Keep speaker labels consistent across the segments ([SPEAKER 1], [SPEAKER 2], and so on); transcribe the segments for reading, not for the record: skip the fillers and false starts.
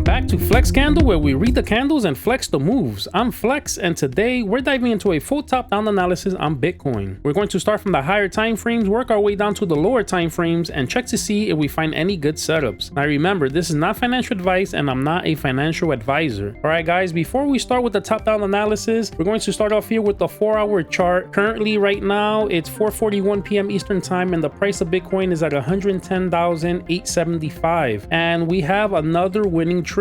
[SPEAKER 1] back to Flex Candle, where we read the candles and flex the moves. I'm Flex, and today we're diving into a full top-down analysis on Bitcoin. We're going to start from the higher time frames, work our way down to the lower time frames, and check to see if we find any good setups. Now remember, this is not financial advice, and I'm not a financial advisor. Alright guys, before we start with the top-down analysis, we're going to start off here with the 4-hour chart. Currently, right now, it's 4:41 p.m. Eastern Time, and the price of Bitcoin is at $110,875. And we have another winning trade.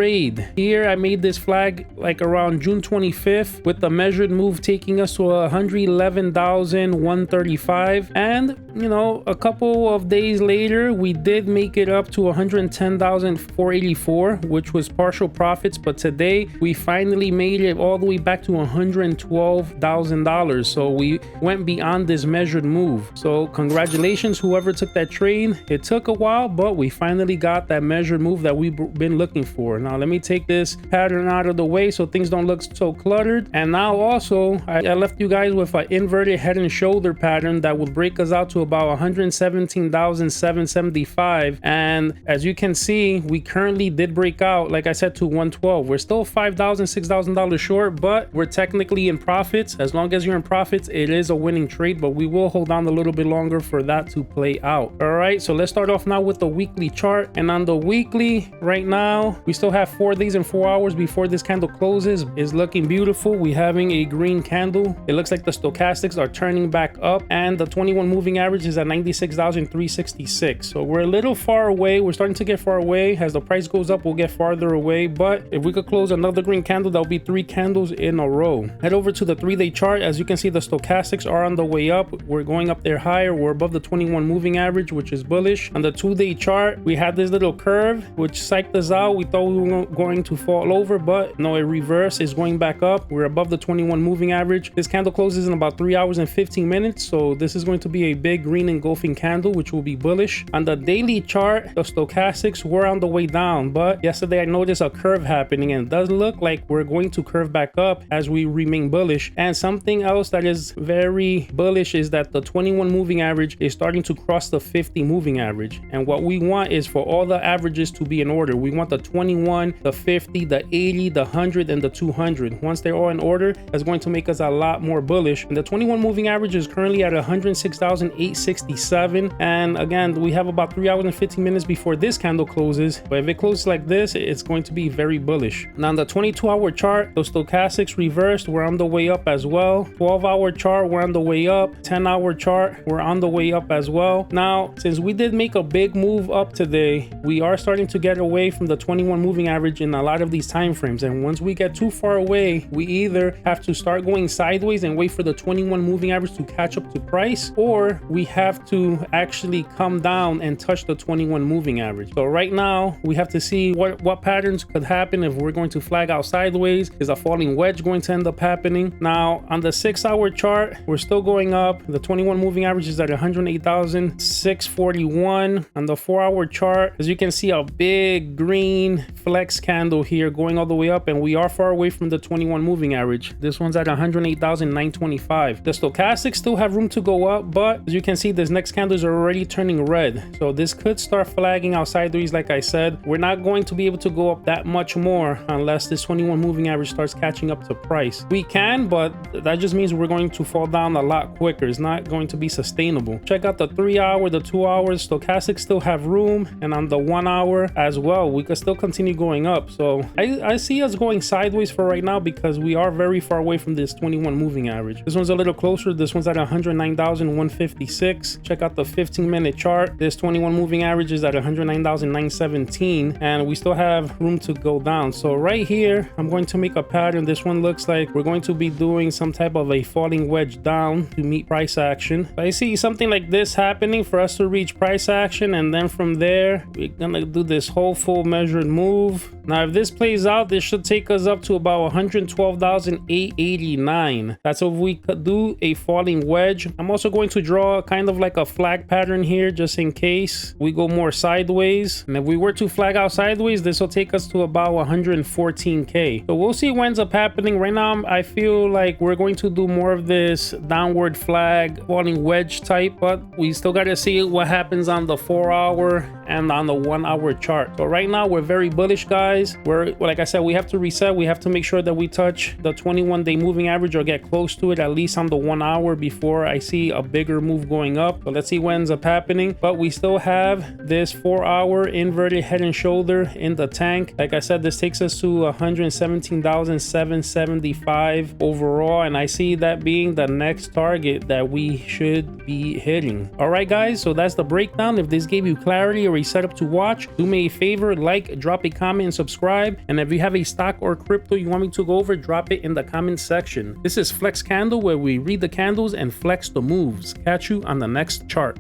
[SPEAKER 1] Here I made this flag like around June 25th with the measured move taking us to $111,135, and you know, a couple of days later we did make it up to $110,484, which was partial profits, but today we finally made it all the way back to $112,000. So we went beyond this measured move. So congratulations whoever took that trade. It took a while, but we finally got that measured move that we've been looking for. Now let me take this pattern out of the way so things don't look so cluttered. And now also I left you guys with an inverted head and shoulder pattern that will break us out to about 117,775. And as you can see, we currently did break out, like I said, to 112. We're still $5,000, $6,000 short, but we're technically in profits. As long as you're in profits, it is a winning trade, but we will hold on a little bit longer for that to play out. All right, so let's start off now with the weekly chart. And on the weekly right now, we still have 4 days and 4 hours before this candle closes. It's looking beautiful. We're having a green candle. It looks like the stochastics are turning back up, and the 21 moving average is at 96,366. So we're a little far away. We're starting to get far away. As the price goes up, we'll get farther away, but if we could close another green candle, that'll be 3 candles in a row. Head over to the 3-day chart. As you can see, the stochastics are on the way up. We're going up there higher. We're above the 21 moving average, which is bullish. On the 2-day chart, we had this little curve which psyched us out. We thought we were going to fall over, but no, it reversed. It's going back up. We're above the 21 moving average. This candle closes in about 3 hours and 15 minutes, so this is going to be a big green engulfing candle, which will be bullish. On the daily chart, the stochastics were on the way down, but yesterday I noticed a curve happening, and it does look like we're going to curve back up as we remain bullish. And something else that is very bullish is that the 21 moving average is starting to cross the 50 moving average, and what we want is for all the averages to be in order. We want the 21, the 50, the 80, the 100, and the 200. Once they're all in order, that's going to make us a lot more bullish. And the 21 moving average is currently at 106,867, and again, we have about 3 hours and 15 minutes before this candle closes, but if it closes like this, it's going to be very bullish. Now on the 22-hour chart, the stochastics reversed. We're on the way up as well. 12-hour chart, we're on the way up. 10-hour chart, we're on the way up as well. Now, since we did make a big move up today, we are starting to get away from the 21 moving average in a lot of these time frames, and once we get too far away, we either have to start going sideways and wait for the 21 moving average to catch up to price, or we have to actually come down and touch the 21 moving average. So right now we have to see what patterns could happen if we're going to flag out sideways. Is a falling wedge going to end up happening? Now on the 6-hour chart, we're still going up. The 21 moving average is at 108,641. On the 4-hour chart, as you can see, a big green flex candle here going all the way up, and we are far away from the 21 moving average. This one's at 108,925. The stochastics still have room to go up, but as you can see, this next candles are already turning red, so this could start flagging out sideways. Like I said, we're not going to be able to go up that much more unless this 21 moving average starts catching up to price. We can, but that just means we're going to fall down a lot quicker. It's not going to be sustainable. Check out the 3-hour, the 2 hours. Stochastics still have room, and on the 1 hour as well, we could still continue going up. So I see us going sideways for right now because we are very far away from this 21 moving average. This one's a little closer. This one's at 109,156. Check out the 15-minute chart. This 21 moving average is at 109,917, and we still have room to go down. So right here, I'm going to make a pattern. This one looks like we're going to be doing some type of a falling wedge down to meet price action. I see something like this happening for us to reach price action, and then from there, we're gonna do this whole full measured move. Now, if this plays out, this should take us up to about 112,889. That's if we could do a falling wedge. I'm also going to draw kind of like a flag pattern here, just in case we go more sideways. And if we were to flag out sideways, this will take us to about 114K. So we'll see what ends up happening. Right now, I feel like we're going to do more of this downward flag, falling wedge type, but we still got to see what happens on the 4-hour and on the 1 hour chart. So right now we're very bullish, guys. We're, like I said, we have to reset. We have to make sure that we touch the 21-day moving average or get close to it, at least on the 1 hour, before I see a bigger move going up. So let's see what ends up happening. But we still have this 4-hour inverted head and shoulder in the tank. Like I said, this takes us to 117,775 overall, and I see that being the next target that we should be hitting. All right, guys, so that's the breakdown. If this gave you clarity or a setup to watch, do me a favor, like, drop a comment, and subscribe. And if you have a stock or crypto you want me to go over, drop it in the comment section. This is Flex Candle, where we read the candles and flex the moves. Catch you on the next chart.